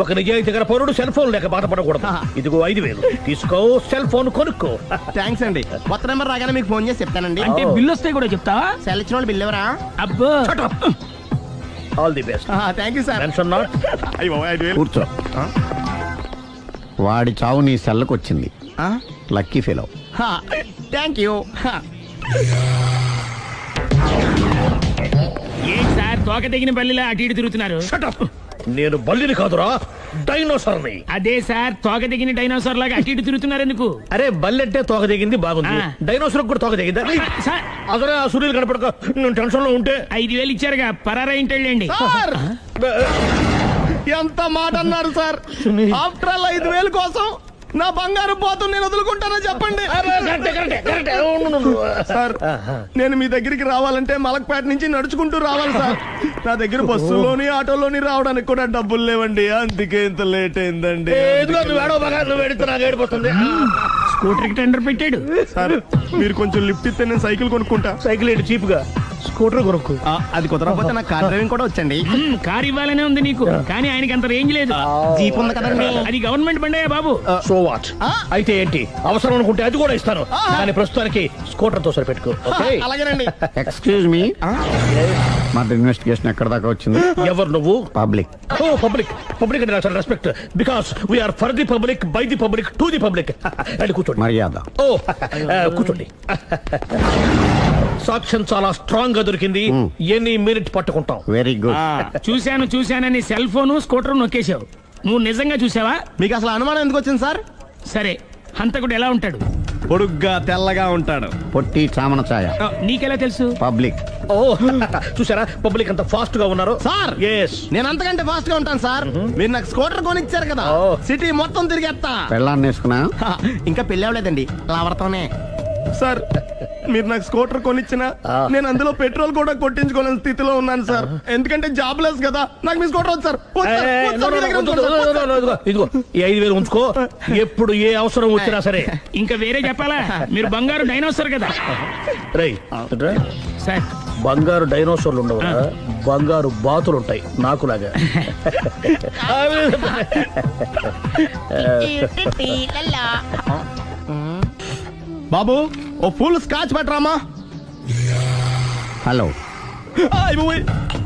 J: ఒక నిజాయితీ గల పౌరుడు సెల్ ఫోన్ లేక బాధపడకూడదు. ఇదిగో 5,000 తీసుకో, సెల్ ఫోన్ కొనుక్కో.
H: థ్యాంక్స్ అండి. కొత్త నెంబర్ రాగానే మీకు ఫోన్ చేసి చెప్తానండి.
J: అంటే బిల్లు వస్తే కూడా చెప్తావా?
H: సెల్ ఇచ్చిన వాళ్ళు బిల్ ఎవరా?
J: అబ్బో, all the best.
H: Thank you sir.
J: Tension not.
E: కూర్చో. వాడి చావు నీ సెల్లకు వచ్చింది. Lucky fellow.
H: Thank you.
J: ఏంటి సార్ తోక తెగిన బల్లిలా అటు ఇటు తిరుగుతున్నారు? నేను బల్లిని కాదురా, డైనోసార్ని. అదే సార్, తోక తెగిన డైనోసార్ లాగా అటు ఇటు తిరుగుతున్నారు ఎందుకు? అరే బల్లి అంటే తోక తెగింది బాగుంది, డైనోసార్ కూడా తోక తెగిందా? అదే ఆ సూర్యులు కనపడక నేను టెన్షన్ లో ఉంటే 5,000 ఇచ్చారుగా, పరారా ఇంటండి.
H: ఎంత మాట అన్నారు సార్. ఆఫ్టర్ ఆల్ 5,000 కోసం నా బంగారు పోతు నేను వదులుకుంటానో చెప్పండి. సార్ నేను మీ దగ్గరికి రావాలంటే మలక్పేట నుంచి నడుచుకుంటూ రావాలి సార్. నా దగ్గర బస్సులోని ఆటోలోని రావడానికి కూడా డబ్బులు లేవండి, అందుకే ఇంత లేట్ అయిందండి.
J: స్కూటర్ కి టెండర్ పెట్టాడు
H: సార్. మీరు కొంచెం లిఫ్ట్ ఇస్తే నేను సైకిల్ కొనుక్కుంటా.
J: సైకిల్ ఏంటి చీప్ గా, స్కూటర్ కొనుక్కు.
H: అది కుదరకపోతే నాకు కార్ డ్రైవింగ్ కూడా వచ్చండి.
J: కార్ ఇవ్వాలనే ఉంది నీకు, కానీ ఆయనకి అంత రేంజ్ లేదు.
H: జీప్ ఉంది కదండి.
J: అది గవర్నమెంట్ బండే బాబు. So what? అయితే ఏంటి, అవసరం అనుకుంటే అది కూడా ఇస్తాను, కానీ ప్రస్తుతానికి స్కూటర్ తో సరిపెట్టుకో.
H: అలాగేనండి.
E: ఎక్స్క్యూజ్ మీ, మరి ఇన్వెస్టిగేషన్ ఎక్కడ దాకా వచ్చింది?
J: ఎవరు నువ్వు?
E: పబ్లిక్.
J: ఓ పబ్లిక్. పబ్లిక్ అంటే నాకు respect, because we are for the public, by the public, to the public. అది కూర్చోండి.
E: మర్యాద.
J: ఓ కూర్చోండి. సాక్ష్యం చాలా స్ట్రాంగ్ గా దొరికింది, ఎన్ని మినిట్ పట్టుకుంటాం.
E: Very good.
J: చూశానని సెల్ ఫోన్ స్కూటర్ నొక్కేశావు. నువ్వు నిజంగా చూసావా?
H: మీకు అసలు అనుమానం ఎందుకు వచ్చింది సార్?
J: సరే, హంతకుడు ఎలా ఉంటాడు?
H: పొడుగ్గా తెల్లగా ఉంటాడు.
E: పొట్టి చామన ఛాయ.
J: నీకెలా తెలుసు?
E: పబ్లిక్.
J: ఓ చూసారా పబ్లిక్ అంత ఫాస్ట్ గా ఉన్నారు
H: సార్.
J: ఎస్,
H: నేను అంతకంటే ఫాస్ట్ గా ఉంటాను సార్. మీరు నాకు స్కూటర్ కొనిచ్చారు కదా, సిటీ మొత్తం తిరిగేస్తా.
E: పెళ్ళాన్ని వేసుకున్నా?
H: ఇంకా పెళ్ళి అవ్వలేదండి, లావర్తోనే. సార్ మీరు నాకు స్కూటర్ కొనిచ్చిన నేను అందులో పెట్రోల్ కూడా కొట్టించుకోలేని స్థితిలో ఉన్నాను సార్. ఎందుకంటే జాబ్ లెస్ కదా, నాకు మీ స్కూటర్ వద్దు సార్.
J: ఇదిగో ఈ 5,000 ఉంచుకో, ఎప్పుడు ఏ అవసరం వచ్చినా సరే. ఇంకా వేరే చెప్పాలా? మీరు బంగారు డైనోసార్ కదా. రై సార్, బంగారు డైనోసార్లు ఉండవు, బంగారు బాతులు ఉంటాయి నాకులాగా.
H: బాబు ఓ ఫుల్ స్కాచ్ పెట్టరామా.
E: హలో.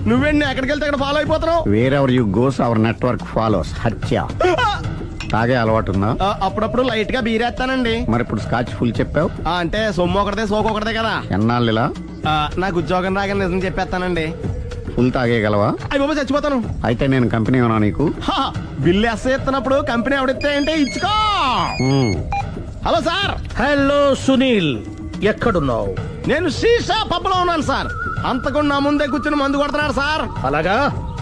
H: నువ్వేండి ఎక్కడికి వెళ్తే అక్కడ ఫాలో అయిపోతున్నావు?
E: Wherever you goes our network follows. హత్య. తాగే అలవాటు ఉందా?
H: అప్పుడప్పుడు లైట్ గా బీరేస్తానండి.
E: మరి ఇప్పుడు స్కాచ్ ఫుల్ చెప్పావు
H: అంటే సొమ్ము ఒకటిదే సోకు ఒకటిదే కదా.
E: ఎన్నాళ్ళు ఇలా?
H: నాకు ఉద్యోగం రాగానే నిజం చెప్పేస్తానండి.
E: ఫుల్ తాగేయగలవా?
H: అయ్యి బాబు చచ్చిపోతాను.
E: అయితే నేను కంపెనీ ఉన్నా నీకు?
H: బిల్లు ఎస్ ఎత్తినప్పుడు కంపెనీ ఎవడితే అంటే ఇచ్చుకో. Hello sir.
J: హలో సునీల్, ఎక్కడున్నావు?
H: నేను శీషా పబ్లో ఉన్నాను సార్. అంతకుండా నా ముందే కూర్చుని మందు కొడుతున్నాడు సార్.
J: అలాగా,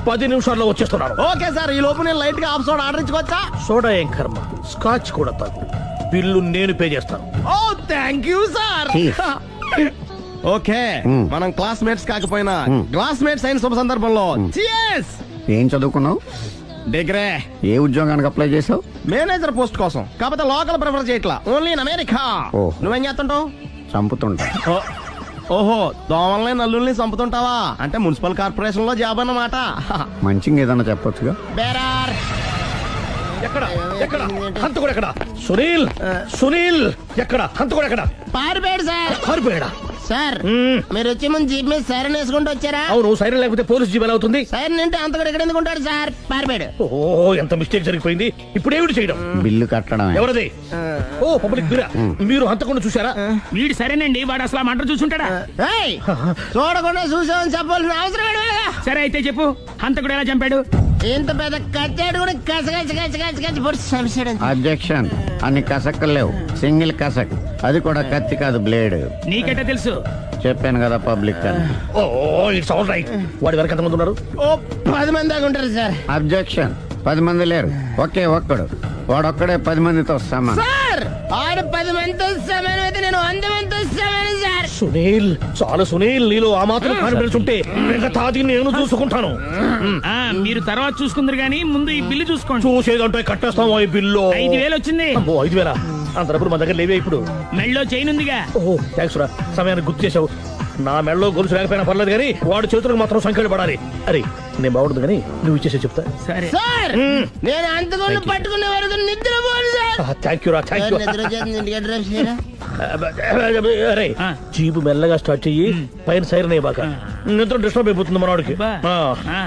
J: 10 నిమిషాల్లో వచ్చేస్తున్నాను.
H: Okay sir. ఈ లోపు నేను లైట్ గా హాఫ్ సోడా ఆర్డర్ ఇచ్చుకోవచ్చా?
J: సోడా ఏం కర్మ, స్కాచ్ కూడా తాగు. బిల్లు నేను పే చేస్తాను.
H: ఓ థ్యాంక్ యూ సార్. ఓకే, మనం క్లాస్మేట్స్ కాకపోయినా క్లాస్మేట్స్ అయిన శుభ సందర్భంలో cheers.
E: ఏం చదువుకున్నావు?
H: డిగ్రీ.
E: ఏ ఉద్యోగానికి అప్లై చేసావు?
H: మేనేజర్ పోస్ట్ కోసం, కాకపోతే లోకల్ ప్రిఫర్ చేయట్లా, ఓన్లీ ఇన్ అమెరికా. నువ్వేం చేస్తుంటావు?
E: చంపుతుంటా.
H: ఓహో, దోమల్ని నల్లుల్ని చంపుతుంటావా? అంటే మున్సిపల్ కార్పొరేషన్ లో జాబ్ అన్నమాట.
E: మంచిగా ఏదన్నా చెప్పొచ్చుగా.
H: బేరార్.
J: ఎక్కడ ఎక్కడ హంతకుడు ఎక్కడ? సునీల్, సునీల్ ఎక్కడ? హంతకుడు ఎక్కడ?
H: పారిపోయాడు సార్.
J: పారిపోయాడా?
H: సార్ మీరు వచ్చే ముందు జీప్ మీద సైరన్ వేసుకుంటూ వచ్చారా?
J: అవును, సైరన్ లేకపోతే పోలీస్ జీవన్ అవుతుంది.
H: సైరన్ అంటే అంతకుడు ఎక్కడ ఎందుకు ఉంటాడు సార్? పారిపోయాడు.
J: ఓ ఎంత మిస్టేక్ జరిగిపోయింది. ఇప్పుడు ఏమిటి చేయడం?
E: బిల్లు కట్టడం.
J: ఎవరది? ఓ పబ్లిక్ మీరా? మీరు హంతకుండా చూసారా? వీడు సరేనండి, వాడు అసలు మంట చూసుంటాడా?
H: చూడకుండా చూసామని చెప్పాల్సిన అవసరం లేదు.
J: సరే అయితే చెప్పు, హంతకుడు ఎలా చంపాడు?
H: ఇంత పెద్ద కచ్చాడు కూడా కసగచ్చి
E: అబ్జెక్షన్. అన్ని కసక్కలు లేవు, సింగిల్ కసక్, అది కూడా కత్తి కాదు బ్లేడ్.
J: నీకెట్టా తెలుసు?
E: చెప్పాను కదా పబ్లిక్ అని.
J: Oh it's all right. వాడి వరకు ఎంతమంది ఉన్నారు?
G: ఓ 10 మంది దాకా ఉంటారు సార్.
E: అబ్జెక్షన్. 10 మంది లేరు, ఒకే ఒక్కడు. వాడొక్కడే 10 మందితో సమానం.
G: సార్ ఆడు 10 మందితో సమానం అయితే నేను 100 మందితో సమానం సార్.
J: సునీల్, చాలు సునీల్, నీలో ఆ మాత్రం కాన్ఫిడెన్స్ ఉంటే మిగతాది నేను చూసుకుంటాను.
K: మీరు తర్వాత చూసుకుందరు గానీ ముందు ఈ బిల్లు చూసుకోండి.
J: చూసేదంటే కట్టేస్తాం ఈ బిల్లు.
K: 5,000 వచ్చింది.
J: 5,000 అంత డబ్బులు మన దగ్గర లేవే ఇప్పుడు.
K: మెళ్ళో చైన్ ఉందిగా.
J: ఓహో థ్యాంక్స్ రా, సమయానికి గుర్తు చేసావు. నా మెడలో గొలుసు లేకపోయినా పర్లేదు కానీ వాడు చేతులకు మాత్రం సంఖ్యలు పడాలి. అరే నేను బాగుంటుంది కానీ నువ్వు ఇచ్చేసే చెప్తా.
K: సరే
G: సార్ నేను అంతకుండా పట్టుకునే వరకు నిద్రపోను సార్.
J: థ్యాంక్ యూ రా, థ్యాంక్ యూ.
G: నిద్ర వచ్చేస్తుంది, ఇంటికి డ్రైవ్ చేయరా?
J: అరే జీపు మెల్లగా స్టార్ట్ చెయ్యి, పైన సైరన్ అయ్యాక నిద్ర డిస్టర్బ్ అయిపోతుంది మనవాడికి.
K: బా.
J: ఆ.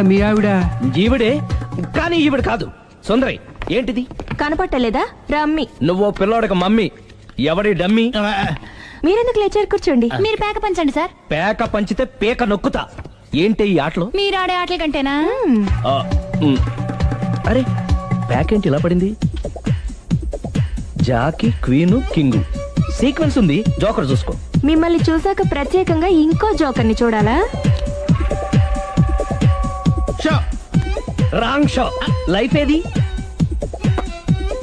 J: మీ ఆవిడ ఈవిడే, కానీ ఈవిడ కాదు. సుందరి ఏంటిది
L: కనపట్టలేదా? రమ్మి.
J: నువ్వు పిల్లోడక మమ్మీ. ఎవడి డమ్మీ?
L: మీరెందుకు లేచారు? కూర్చోండి. మీరు పేక పంచండి సార్.
J: పేక పంచితే పేక నొక్కుతా. ఏంటి ఈ ఆటలు?
L: మీరు ఆడే ఆటల కంటేనా?
J: అరే పేక ఏంటి ఇలా పడింది? జాకి, క్వీను, కింగు సీక్వెన్స్ ఉంది. జోకర్ చూసుకో.
L: మిమ్మల్ని చూసాక ప్రత్యేకంగా ఇంకో జోకర్ని చూడాలా?
J: Wrong show. లైఫ్ ఏది?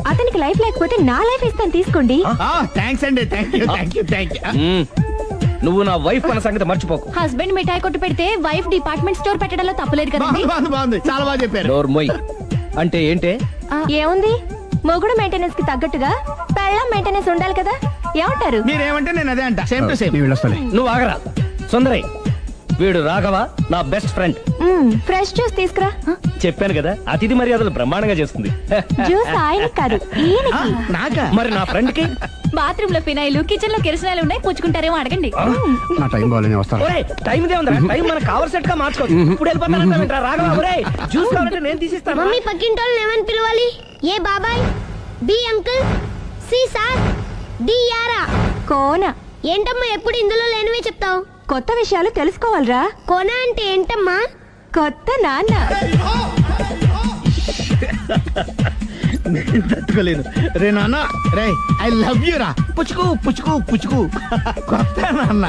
L: అతనికి లైఫ్ లేకపోతే నా లైఫ్ ఇస్తాను, తీసుకోండి.
G: థ్యాంక్స్ అండి. Thank you.
J: నువ్వు నా వైఫ్ అన్న సంగతి మర్చిపోకు.
L: హస్బెండ్ మిఠాయి కొట్టు పెడితే వైఫ్ డిపార్ట్మెంట్ స్టోర్ పెట్టడంలో తప్పలేదు కదండి.
G: బాగుంది, చాలా బాగా చెప్పారు.
J: డోర్ మొయ్. అంటే ఏంటే?
L: ఏముంది, మొగుడు మెయింటెనెన్స్ కి తగ్గట్టుగా పెళ్ళం మెయింటెనెన్స్ ఉండాలి కదా. ఏమంటారు?
G: మీరేమంటే నేను అదే అంట. Same to same.
J: నువ్వు ఆగరా సుందరి. వీడు రాఘవ, నా బెస్ట్ ఫ్రెండ్.
L: ఫ్రెష్ జ్యూస్ తీసుకురా.
J: చెప్పాను కదా, అతిథి మర్యాదలు బ్రహ్మాండంగా చేస్తుంది.
L: జ్యూస్ ఆయన కాదు, ఈయనకి.
G: నాకా?
J: మరి నా ఫ్రెండ్ కి?
L: బాత్రూమ్ లో ఫినాయిల్, కిచెన్ లో కిరసనాయిలు ఉన్నాయి, పుచ్చుకుంటారేమో అడగండి.
E: నా టైం బాగాలేని వస్తాను.
J: టైం ఉందా? టైం మన కవర్ సెట్ గా మార్చుకోవచ్చు. ఇప్పుడు వెళ్ళిపోతానంటా రాఘవ. జ్యూస్ కావాలంటే నేను తీసిస్తాను.
L: మమ్మీ పక్కింటోళ్ళని ఏమని పిలవాలి? ఏ బాబాయ్, B uncle, C sir, D యారా. కోన. ఏంటమ్మా ఎప్పుడు ఇందులో లేనివే చెప్తావు? కొత్త విషయాలు తెలుసుకోవాలరా. కోన అంటే ఏంటమ్మా? కొత్త నాన్న.
G: తట్టుకోలేదు రే నాన్న. రే ఐ లవ్ యూ రా. పుచ్చుకు పుచ్చుకు పుచ్చుకు. కొత్త నాన్న.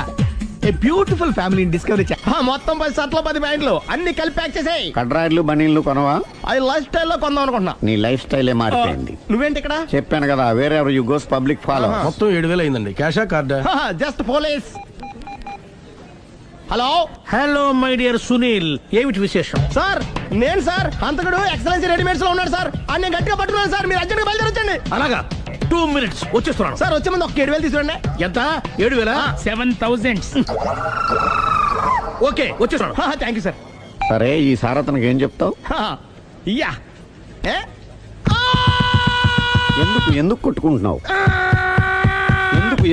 G: A beautiful family discovery. మొత్తం 10 షర్ట్లు 10 ప్యాంట్లు అన్ని కలిపి ప్యాక్ చేసేయ్.
E: కడ్రాయిలు బనీళ్లు కొనవా?
G: అది లైఫ్ స్టైల్ లో కొందాం అనుకుంటున్నా.
E: నీ లైఫ్ స్టైలే మారిపోయింది.
G: నువ్వేంటి ఇక్కడ?
E: చెప్పాను కదా, వేరే ఎవరు యు గోస్ పబ్లిక్ ఫాలో.
B: మొత్తం 7,000 అయిందండి. క్యాషా కార్డా?
G: Just police. Hello
J: hello my dear Sunil, ఏమిటి విశేషం?
G: సార్, నేను సార్ అంతకుడు ఎక్సలెన్సీ రెడీమేడ్స్ లో ఉన్నాడు సార్. అన్ని గట్టిగా పట్టుకున్నాను సార్. మీరు అర్జెంట్ బయలుదేరొచ్చండి.
J: అలాగా, 2 minutes వచ్చేస్తున్నాను.
G: సార్ వచ్చే ముందు ఒక 7,000 తీసుకురండి.
J: ఎంత? 7,000?
K: 7,000.
J: ఓకే వచ్చేస్తున్నాను.
G: Thank you sir.
E: సరే ఈ సారతనకి ఏం చెప్తావు?
G: ఇయ్యా.
E: ఎందుకు కొట్టుకుంటున్నావు?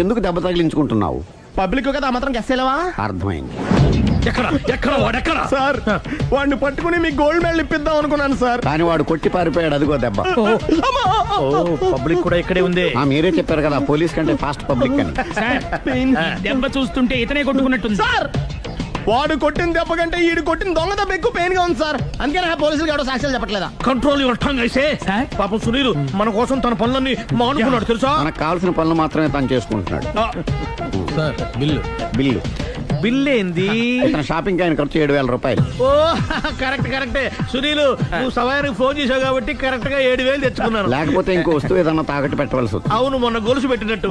E: ఎందుకు దెబ్బ తగిలించుకుంటున్నావు?
G: పబ్లిక్ కదా మాత్రం గెస్సేలవా?
E: అర్థమైంది.
J: ఎక్కడ వాడెక్కడ?
G: సార్ వాడిని పట్టుకుని మీకు గోల్డ్ మెడల్ ఇప్పిద్దాం అనుకున్నాను సార్.
E: కానీ వాడు కొట్టి పారిపోయాడు, అదిగో దెబ్బ.
J: పబ్లిక్ కూడా ఇక్కడే ఉంది.
E: మీరే చెప్పారు కదా పోలీస్ కంటే ఫాస్ట్ పబ్లిక్ అని.
K: సార్ ఈ దెబ్బ చూస్తుంటే ఇతనే కొట్టుకున్నట్టుంది.
G: సార్ వాడు కొట్టిన దెబ్బ కంటే ఈడు కొట్టిన దొంగ దెబ్బ ఎక్కువ పెయిన్ గా ఉంది సార్. అందుకే పోలీసులు ఎవడో సాక్ష్యాలు చెప్పట్లేదా?
J: కంట్రోల్ యువర్ టంగ్ అయితే. పాపం సునీల్ మన కోసం తన పనులన్నీ మానుకున్నాడు తెలుసా?
E: మనకు కావాల్సిన పనులు మాత్రమే తను చేసుకుంటున్నాడు. బిల్లు
J: బిల్ ఏంది?
E: ఇతను షాపింగ్ ఆయన ఖర్చు 7,000 రూపాయలు.
J: ఓ కరెక్టే. సునీల్ నువ్వు సమయానికి ఫోన్ చేసావు కాబట్టి కరెక్ట్ గా 7,000 తెచ్చుకున్నాను.
E: లేకపోతే ఇంకో వస్తువు ఏదన్నా తాకట్టు పెట్టవలసి వస్తుంది.
J: అవును, మొన్న గొలుసు పెట్టినట్టు.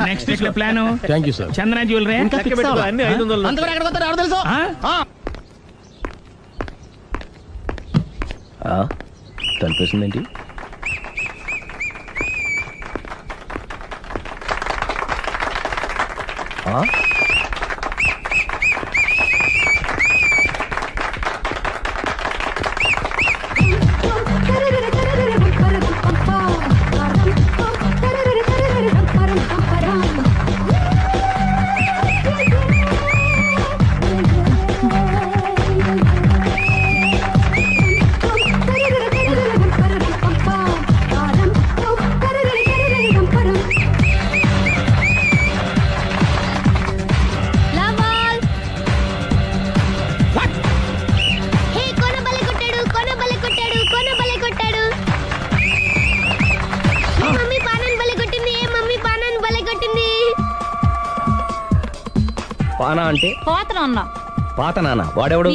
K: నెక్స్ట్ వీక్ లో plan
G: thank you sir.
K: Chandana jewellery
J: అన్ని 500.
G: అంతవరకు ఎక్కడ పోతారు ఎవరు తెలుసు?
J: కనిపిస్తుందేంటి? పానా అంటే పాత నాన్న వాడెవడు?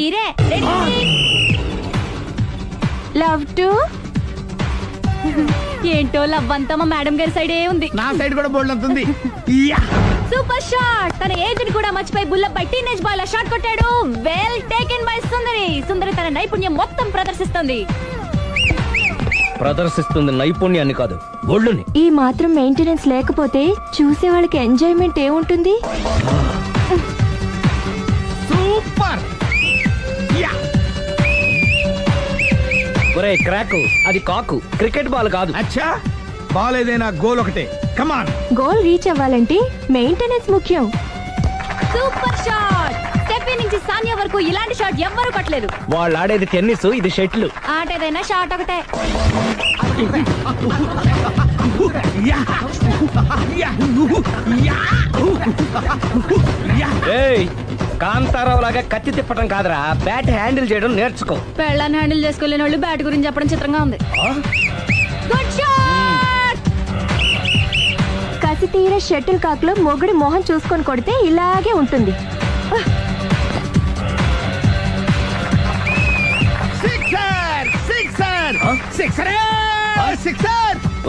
L: లవ్ టు ఏంటో లవ్ అంతా మా మేడం గారి సైడే ఉంది.
G: నా సైడ్ కూడా బోల్డ్ అంతుంది.
L: Super shot. తన ఏజ్ కూడా మర్చిపోయి బుల్లపై టీనేజ్ బాయ్ లా షాట్ కొట్టాడు. Well taken by Sundari. Sundari తన నైపుణ్యం మొత్తం ప్రదర్శిస్తుంది
J: నైపుణ్యాన్ని కాదు, ఒళ్ళుని.
L: ఈ మాత్రం మెయింటెనెన్స్ లేకపోతే చూసే వాళ్ళకి ఎంజాయ్మెంట్ ఏముంటుంది?
G: సూపర్.
J: ఒరే క్రాక్, అది కాకు, క్రికెట్ బాల్ కాదు.
G: అచ్చా బాల్ ఏదైనా గోల్ ఒకటే. కమాన్.
L: గోల్ రీచ్ అవ్వాలంటే మెయింటెనెన్స్ ముఖ్యం. Super shot. స్టెఫీ నుంచి సానియా వరకు ఇలాంటి షాట్ ఎవ్వరూ కొట్టలేదు.
J: వాళ్ళు ఆడేది టెన్నిస్, ఇది షటిల్.
L: ఆట ఏదైనా షాట్ ఒకటే.
J: కాంతారావు లాగా కత్తి తిప్పటం కాదురా, బ్యాట్ హ్యాండిల్ చేయడం నేర్చుకో.
L: పెళ్ళాన్ని హ్యాండిల్ చేసుకోలేని వాళ్ళు బ్యాట్ గురించి చెప్పడం చిత్రంగా ఉంది. Good shot. కసి తీర షటిల్ కాక్ లో మొగుడి మొహం చూసుకొని కొడితే ఇలాగే ఉంటుంది.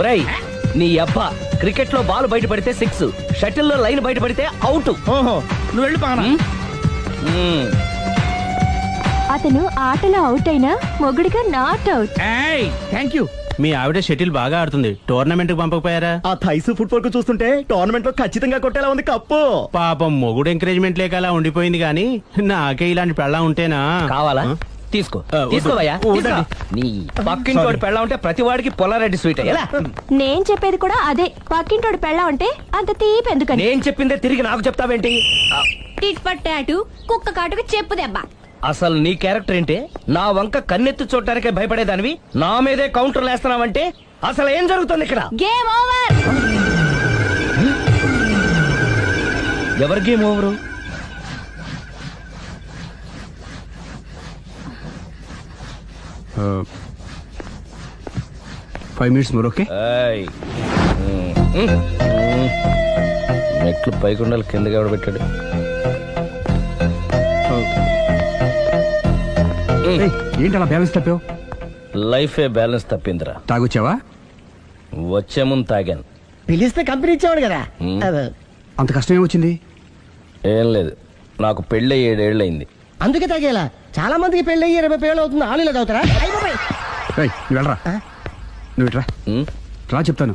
J: ఒరేయ్ నీ అబ్బా, క్రికెట్ లో బాల్ బయట పడితే 6, షటిల్ లో లైన్ బయట పడితే అవుట్.
G: ఓహో నువ్వు వెళ్ళి పానా.
L: అతను ఆటలో అవుట్ అయినా మొగుడిగా నాట్ అవుట్.
G: Thank you.
H: మీ ఆవిడ షటిల్ బాగా ఆడుతుంది, టోర్నమెంట్ కి పంపకపోయారా?
J: ఆ థైస్ ఫుట్బాల్ కు చూస్తుంటే టోర్నమెంట్ లో ఖచ్చితంగా కొట్టేలా ఉంది కప్పు.
H: పాపం మొగుడు ఎంకరేజ్మెంట్ లేక అలా ఉండిపోయింది గానీ నాకే ఇలాంటి పెళ్ళ ఉంటేనా.
J: కావాలా? తీసుకో తీసుకోవయ్యా. నీ పక్కింటోడి పెళ్ళ ఉంటే ప్రతి వాడికి పొలారెడ్డి స్వీట్.
L: నేను చెప్పేది కూడా అదే. పక్కింటోడి పెళ్ళ ఉంటే అంత తీపి ఎందుకని?
J: నేను చెప్పిందే తిరిగి నాకు చెప్తావేంటి?
L: టిట్ పట్ టాటూ, కుక్క కాటుకు చెప్పు దెబ్బ.
J: అసలు నీ క్యారెక్టర్ ఏంటి? నా వంక కన్నెత్తి చూడటానికే భయపడేదానివి నా మీదే కౌంటర్లు వేస్తున్నావంటే అసలు ఏం జరుగుతుంది ఇక్కడ?
L: Game over.
J: ఎవరి game over?
H: Five minutes more. Okay.
J: మెట్లు పైకుండాలి, కిందకి ఎవడ పెట్టాడు?
H: ఏంటి అలా బ్యాలెన్స్ తప్పావు?
J: లైఫే బ్యాలెన్స్ తప్పిందిరా.
H: తాగొచ్చావా?
J: వచ్చే ముందు తాగాను.
G: పిలిస్తే కంపెనీ ఇచ్చేవాడు కదా.
H: అంత కష్టం ఏమొచ్చింది?
J: ఏం లేదు, నాకు పెళ్ళి 7 ఏళ్ళు అయింది.
G: అందుకే తాగేలా. చాలా మందికి పెళ్ళి 20 ఏళ్ళు అవుతుంది. ఆలీలో తాగుతారా?
H: నువ్వు వెళ్ళరా, నువ్వు ఇట్రా రా చెప్తాను.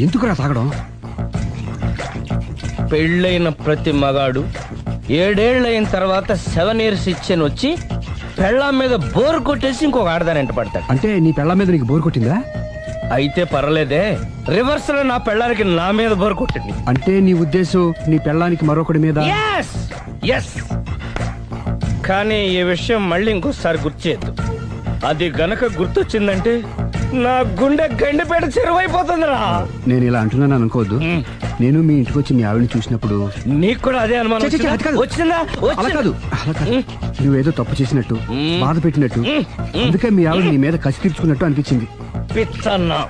H: ఎందుకురా తాగడం?
J: పెళ్ళైన ప్రతి మగాడు 7 ఏళ్ళు అయిన తర్వాత 7 years ఇచ్చాను వచ్చి పెళ్ళాం మీద బోర్ కొట్టేసి ఇంకొక ఆడదాని ఎంట పడతాడు.
G: అంటే నీ పెళ్ళ మీద నీకు బోర్ కొట్టిందా?
J: అయితే పర్లేదే, రివర్స్ లో నా పెళ్ళానికి నా మీద బోర్ కొట్టింది.
G: అంటే నీ ఉద్దేశం నీ పెళ్ళానికి మరొకటి మీద?
J: Yes yes. కానీ ఈ విషయం మళ్ళీ ఇంకోసారి గుర్తు చేయొద్దు. అది గనక గుర్తొచ్చిందంటే నా గుండె గండిపేట చెరువైపోతుందిరా.
G: నేను ఇలా అంటున్నాను అనుకోవద్దు. నేను మీ ఇంటికి వచ్చి మీ ఆవిడని చూసినప్పుడు
J: నీకు కూడా అదే అనుమానం
G: ఛీ, ఛీ, ఛీ, అది కాదు.
J: వచ్చిందా?
G: అలా కాదు, అలా కాదు. నువ్వేదో తప్పు చేసినట్టు, బాధ పెట్టినట్టు, అందుకే మీ ఆవిడ నీ మీద కసి తీర్చుకున్నట్టు అనిపించింది.
J: పిచ్చన్నా,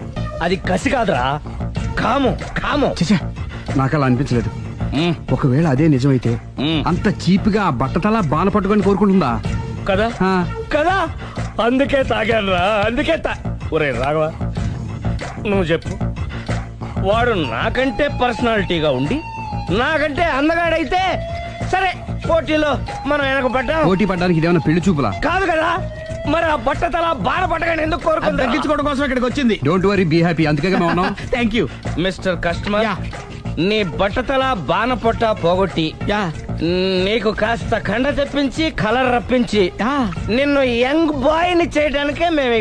J: అది కసి కాదురా, కాము కాము.
G: చచ్చా, నాకు అలా అనిపించలేదు. ఒకవేళ అదే నిజమైతే అంత చీప్ గా ఆ బట్టతలా బాణ పట్టుకొని కోరుకుంటుందా?
J: కదా
G: ఆ.
J: కదా, అందుకే తాగాను రా, అందుకే ఒరే రాఘవ, నువ్వు చెప్పు, వాడు నాకంటే పర్సనాలిటీగా ఉండి నాకంటే అందగాడైతే సరే, పోటీలో మనం వెనక పడ్డాం.
G: పోటీ పడ్డానికి ఇదేమన్నా పెళ్లి చూపులా?
J: కాదు కదా, మరి ఆ బట్టతల బాణ పట్టగానే ఎందుకు కోరుకుంది?
G: తగ్గించుకోవడం కోసం ఇక్కడికి వచ్చింది. Don't worry, be happy. అందుకే మేము ఉన్నాం.
J: Thank you mister customer. నీ బట్టతల బాణ పొట్ట పోగొట్టి నీకు కాస్త కండ తెప్పించి కలర్ రప్పించి నిన్ను యంగ్ బాయ్ ని చేయడానికే మేము